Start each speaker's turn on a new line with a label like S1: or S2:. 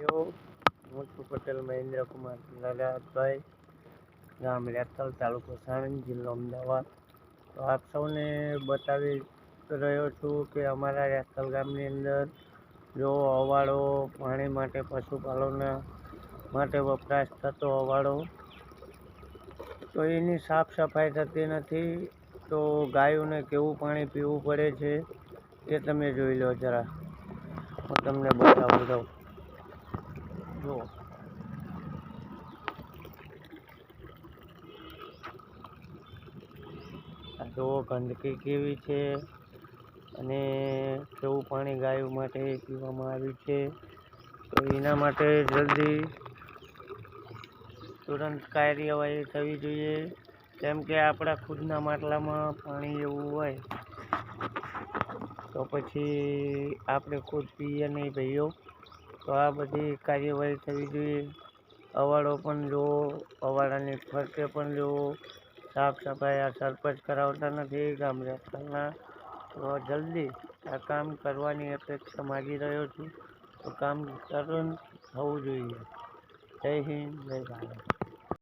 S1: હું છું પટેલ મહેન્દ્ર કુમાર લાલાભાઈ, ગામ રેથલ, તાલુકો સાણંદ, જિલ્લો અમદાવાદ. તો આપ સૌને બતાવી રહ્યો છું કે અમારા રેથલ ગામની અંદર જો અવાડો પાણી માટે પશુપાલન માટે વપરાશ થતો અવાડો, તો એની સાફ સફાઈ થતી નથી. તો ગાયોને કેવું પાણી પીવું પડે છે એ તમે જોઈ લો જરા. હું તમને બતાવું દઉં. જો આ જો ગંદકી કેવી છે અને કેવું પાણી ગાયો માટે પીવામાં આવ્યું છે. તો એના માટે જલ્દી તુરંત કાર્યવાહી થવી જોઈએ. કેમ કે આપણા ખુદના માટલામાં પાણી એવું હોય તો પછી આપણે ખુદ પીએ નહીં ભાઈઓ. તો આ બધી કાર્યવાહી થવી જોઈએ. અવાડો પણ જો, અવાડાની ફરતે પણ જો સાફ સફાઈ આ સરપંચ કરાવતા નથી ગામ રેથલના. તો જલ્દી આ કામ કરવાની અપેક્ષા માગી રહ્યો છું. તો કામ તરત થવું જોઈએ. જય હિન્દ, જય ભારત.